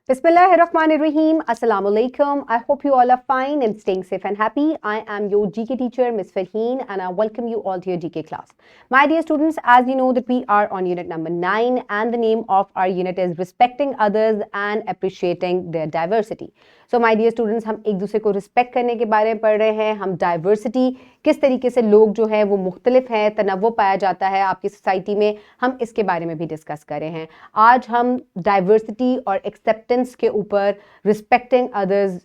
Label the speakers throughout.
Speaker 1: Bismillahirrahmanirrahim. Assalamu alaikum. I hope you all are fine and staying safe and happy. I am your GK teacher, Ms. Farheen, and I welcome you all to your GK class. My dear students, as you know that we are on unit number 9 and the name of our unit is Respecting Others and Appreciating Their Diversity. So my dear students, हम एक दूसरे को respect करने के बारे में पढ़ रहे हैं. हम डाइवर्सिटी किस तरीके से लोग जो है वो मुख्तलिफ हैं, तनव्वुर पाया जाता है आपकी सोसाइटी में, हम इसके बारे में भी डिस्कस कर रहे हैं. आज हम डाइवर्सिटी और एक्सेप्टेंस के ऊपर, रिस्पेक्टिंग अदर्स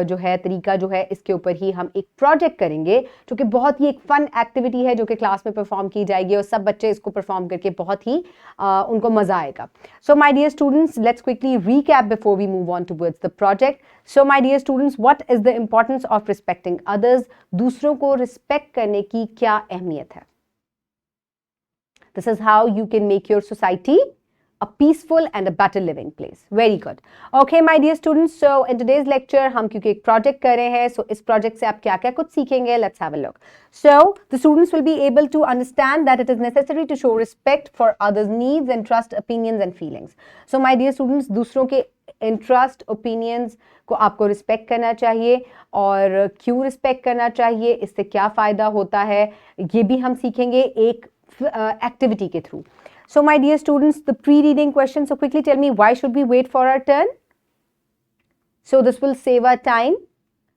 Speaker 1: जो है तरीका जो है, इसके ऊपर ही हम एक प्रोजेक्ट करेंगे जो कि बहुत ही एक फन एक्टिविटी है जो कि क्लास में परफॉर्म की जाएगी और सब बच्चे इसको परफॉर्म करके बहुत ही उनको मजा आएगा. So my dear students, let's quickly recap before we move on towards the project. So my dear students, what is the importance of respecting others? दूसरों को रिस्पेक्ट करने की क्या अहमियत है? This is how you can make your society a peaceful and a better living place. Very good. Okay, my dear students. So in today's lecture, हम क्योंकि एक project कर रहे हैं, so इस project से आप क्या-क्या कुछ सीखेंगे? Let's have a look. So the students will be able to understand that it is necessary to show respect for others' needs and trust opinions and feelings. So my dear students, दूसरों के interest, opinions को आपको respect करना चाहिए और क्यों respect करना चाहिए, इससे क्या फ़ायदा होता है, ये भी हम सीखेंगे एक एक्टिविटी के through. So my dear students, the pre-reading question, so quickly tell me, why should we wait for our turn? So this will save our time,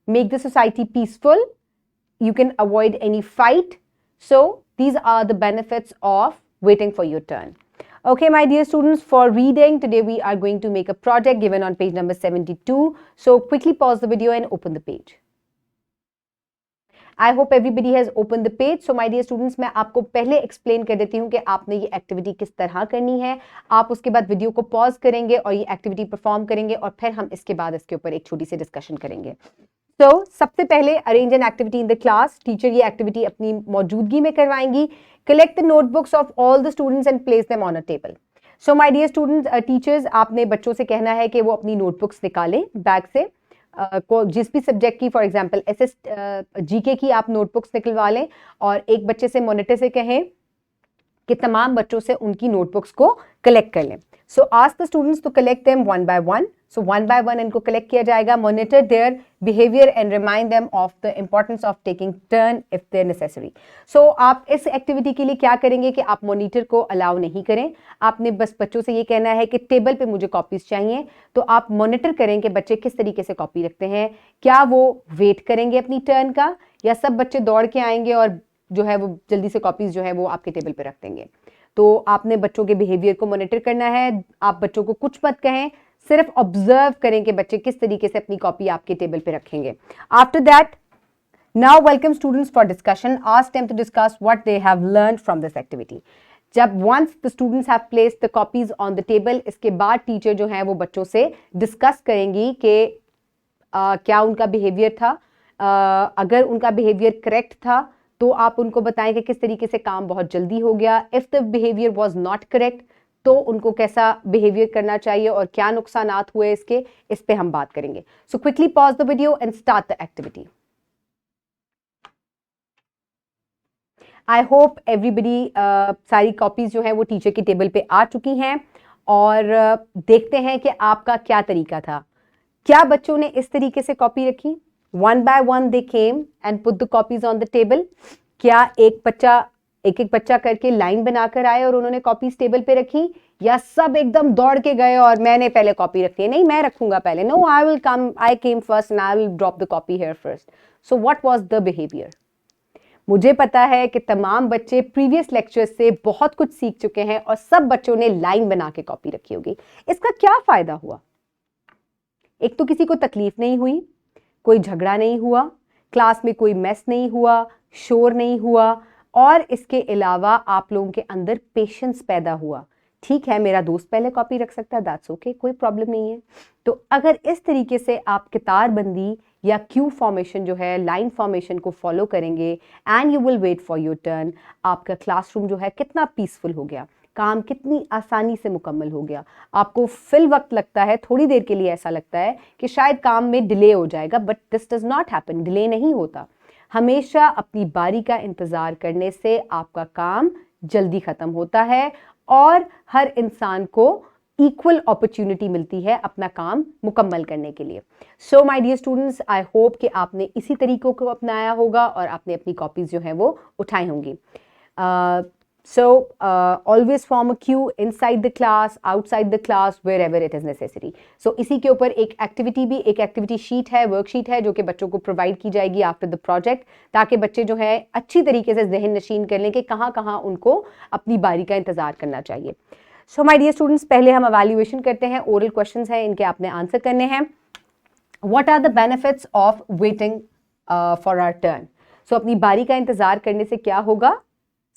Speaker 1: make the society peaceful, you can avoid any fight. So these are the benefits of waiting for your turn. Okay, my dear students, for reading, today we are going to make a project given on page number 72. So quickly pause the video and open the page. I hope everybody has opened the page. So my dear students, मैं आपको पहले explain कर देती हूँ कि आपने ये activity किस तरह करनी है. आप उसके बाद वीडियो को pause करेंगे और ये activity perform करेंगे और फिर हम इसके बाद इसके ऊपर एक छोटी सी discussion करेंगे. So सबसे पहले arrange an activity in the class. Teacher ये activity अपनी मौजूदगी में करवाएंगी. Collect the notebooks of all the students and place them on a table. So my dear students, teachers, आपने बच्चों से कहना है कि वो अपनी notebooks निकालें बैग से. को जिस भी सब्जेक्ट की, फॉर एग्जांपल एसएस जीके की आप नोटबुक्स निकलवा लें और एक बच्चे से मॉनिटर से कहें कि तमाम बच्चों से उनकी नोटबुक्स को कलेक्ट कर लें. So ask the students to collect them one by one. So one by one इनको कलेक्ट किया जाएगा. Monitor their behaviour and remind them of the importance of taking turn if there necessary. So आप इस activity के लिए क्या करेंगे कि आप मॉनिटर को अलाउ नहीं करें. आपने बस बच्चों से ये कहना है कि टेबल पे मुझे कॉपीज चाहिए. तो आप मॉनिटर करें कि बच्चे किस तरीके से कॉपी रखते हैं. क्या वो वेट करेंगे अपनी टर्न का, या सब बच्चे दौड़ के आएंगे और जो है वो जल्दी से कॉपीज जो है वो आपके टेबल पे रख देंगे. तो आपने बच्चों के बिहेवियर को मॉनिटर करना है. आप बच्चों को कुछ मत कहें, सिर्फ ऑब्जर्व करें कि बच्चे किस तरीके से अपनी कॉपी आपके टेबल पे रखेंगे. After that, now welcome students for discussion. Ask them to discuss what they have learned from this activity. जब once the students have placed the copies on the table, इसके बाद टीचर जो है वो बच्चों से डिस्कस करेंगी कि क्या उनका बिहेवियर था. अगर उनका बिहेवियर करेक्ट था तो आप उनको बताएं कि किस तरीके से काम बहुत जल्दी हो गया. If the behaviour was not correct तो उनको कैसा बिहेवियर करना चाहिए और क्या नुकसानात हुए इसके, इस पे हम बात करेंगे. So quickly pause the video and start the activity. I hope everybody सारी कॉपीज जो है वो टीचर की टेबल पे आ चुकी हैं और देखते हैं कि आपका क्या तरीका था. क्या बच्चों ने इस तरीके से कॉपी रखी? One by one they came and put the copies on the table. क्या एक एक बच्चा करके लाइन बनाकर आए और उन्होंने कॉपीज टेबल पे रखी, या सब एकदम दौड़ के गए और मैंने पहले कॉपी रखी है, नहीं मैं रखूंगा पहले, no I will come, I came first and I will drop the copy here first. So what was the behaviour? मुझे पता है कि तमाम बच्चे प्रीवियस लेक्चर्स से बहुत कुछ सीख चुके हैं और सब बच्चों ने लाइन बना के कॉपी रखी होगी. इसका क्या फायदा हुआ? एक तो किसी को तकलीफ नहीं हुई, कोई झगड़ा नहीं हुआ, क्लास में कोई मेस नहीं हुआ, शोर नहीं हुआ, और इसके अलावा आप लोगों के अंदर पेशेंस पैदा हुआ. ठीक है, मेरा दोस्त पहले कॉपी रख सकता है, दैट्स ओके, कोई प्रॉब्लम नहीं है. तो अगर इस तरीके से आप कितार बंदी या क्यू फॉर्मेशन जो है, लाइन फॉर्मेशन को फॉलो करेंगे and you will wait for your turn, आपका क्लासरूम जो है कितना पीसफुल हो गया, काम कितनी आसानी से मुकम्मल हो गया. आपको फिल वक्त लगता है, थोड़ी देर के लिए ऐसा लगता है कि शायद काम में डिले हो जाएगा, but this does not happen. Delay नहीं होता. हमेशा अपनी बारी का इंतज़ार करने से आपका काम जल्दी ख़त्म होता है और हर इंसान को इक्वल अपॉर्चुनिटी मिलती है अपना काम मुकम्मल करने के लिए। So my dear students, I hope कि आपने इसी तरीकों को अपनाया होगा और आपने अपनी कॉपीज़ जो है वो उठाई होंगी। So always form a queue inside the class, outside the class, wherever it is necessary. So इसी के ऊपर एक एक्टिविटी शीट है, वर्कशीट है जो कि बच्चों को प्रोवाइड की जाएगी आफ्टर द प्रोजेक्ट, ताकि बच्चे जो है अच्छी तरीके से जहन नशीन कर लें कि कहाँ कहाँ उनको अपनी बारी का इंतजार करना चाहिए। सो माय डियर स्टूडेंट्स, पहले हम एवेल्युएशन करते हैं। ओरल क्वेश्चंस हैं, इनके आपने आंसर करने हैं। What are the benefits of waiting for our turn? So अपनी बारी का इंतजार करने से क्या होगा?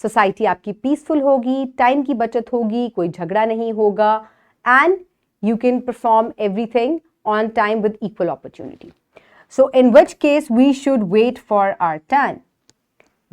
Speaker 1: सोसाइटी आपकी पीसफुल होगी, टाइम की बचत होगी, कोई झगड़ा नहीं होगा, and you can perform everything on time with equal opportunity. So in which case we should wait for our turn?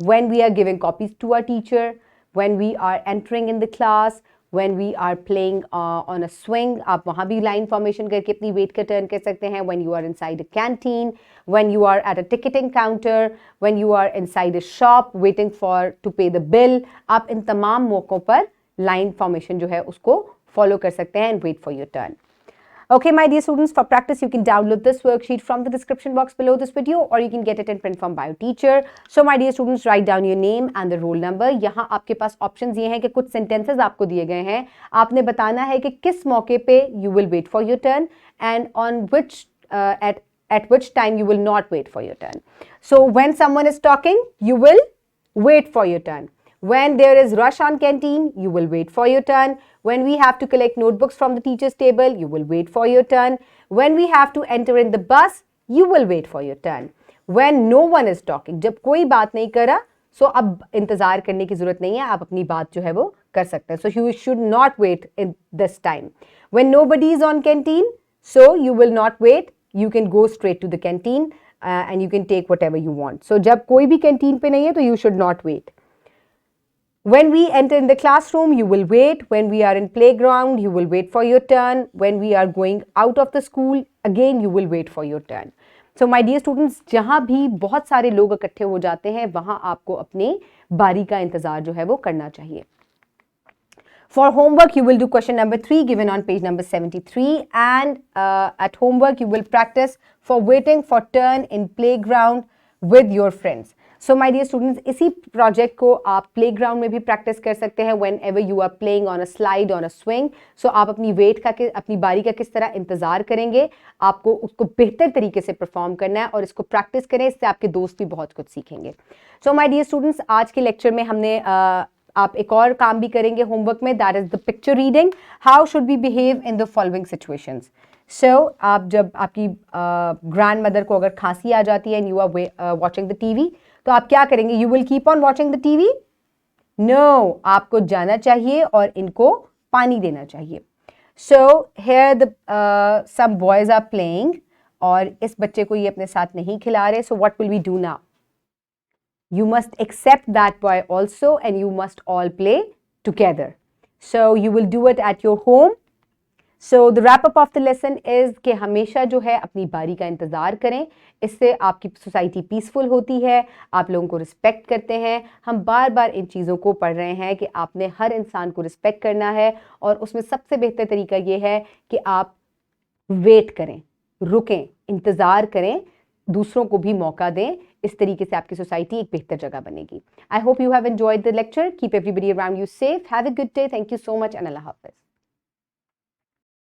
Speaker 1: When we are giving copies to our teacher, when we are entering in the class, when we are playing on a swing, आप वहाँ भी line formation करके अपनी weight का turn कर सकते हैं। When you are inside a canteen, when you are at a ticketing counter, when you are inside a shop waiting for to pay the bill, आप इन तमाम मौक़ों पर line formation जो है उसको follow कर सकते हैं and wait for your turn. Okay, my dear students, for practice, you can download this worksheet from the description box below this video, or you can get it in print from your teacher. So, my dear students, write down your name and the roll number. यहाँ आपके पास options ये हैं कि कुछ sentences आपको दिए गए हैं, आपने बताना है कि किस मौके पे you will wait for your turn and on which at which time you will not wait for your turn. So, when someone is talking, you will wait for your turn. When there is rush on canteen, you will wait for your turn. When we have to collect notebooks from the teacher's table, you will wait for your turn. When we have to enter in the bus, you will wait for your turn. When no one is talking, जब कोई बात नहीं कर रहा, so अब इंतजार करने की जरूरत नहीं है, आप अपनी बात जो है वो कर सकते हैं. So you should not wait in this time. When nobody is on canteen, so you will not wait. You can go straight to the canteen and you can take whatever you want. So जब कोई भी canteen पे नहीं है, तो you should not wait. When we enter in the classroom, you will wait. When we are in playground, you will wait for your turn. When we are going out of the school, again you will wait for your turn. So my dear students, जहाँ भी बहुत सारे लोग इकट्ठे हो जाते हैं, वहाँ आपको अपने बारी का इंतजार जो है वो करना चाहिए. For homework, you will do question number 3 given on page number 73, and at homework you will practice for waiting for turn in playground with your friends. So my dear students, इसी project को आप playground में भी practice कर सकते हैं whenever you are playing on a slide, on a swing. So आप अपनी बारी का किस तरह इंतज़ार करेंगे, आपको उसको बेहतर तरीके से perform करना है और इसको practice करें, इससे आपके दोस्त भी बहुत कुछ सीखेंगे. So my dear students, आज के lecture में हमने आप एक और काम भी करेंगे homework में, that is the picture reading. How should we behave in the following situations? So आप जब आपकी grandmother को अगर खांसी आ जाती है and you are watching the TV, तो आप क्या करेंगे? You will keep on watching the TV? No, आपको जाना चाहिए और इनको पानी देना चाहिए. So here the some boys are playing और इस बच्चे को ये अपने साथ नहीं खिला रहे. So what will we do now? You must accept that boy also and you must all play together. So you will do it at your home. So the wrap up of the lesson is कि हमेशा जो है अपनी बारी का इंतज़ार करें, इससे आपकी सोसाइटी पीसफुल होती है, आप लोगों को रिस्पेक्ट करते हैं. हम बार बार इन चीज़ों को पढ़ रहे हैं कि आपने हर इंसान को रिस्पेक्ट करना है और उसमें सबसे बेहतर तरीका ये है कि आप वेट करें, रुकें, इंतज़ार करें, दूसरों को भी मौका दें. इस तरीके से आपकी सोसाइटी एक बेहतर जगह बनेगी. I hope you have enjoyed the lecture. Keep everybody around you safe. Have a good day. Thank you so much and अल्लाह हाफ़िज़.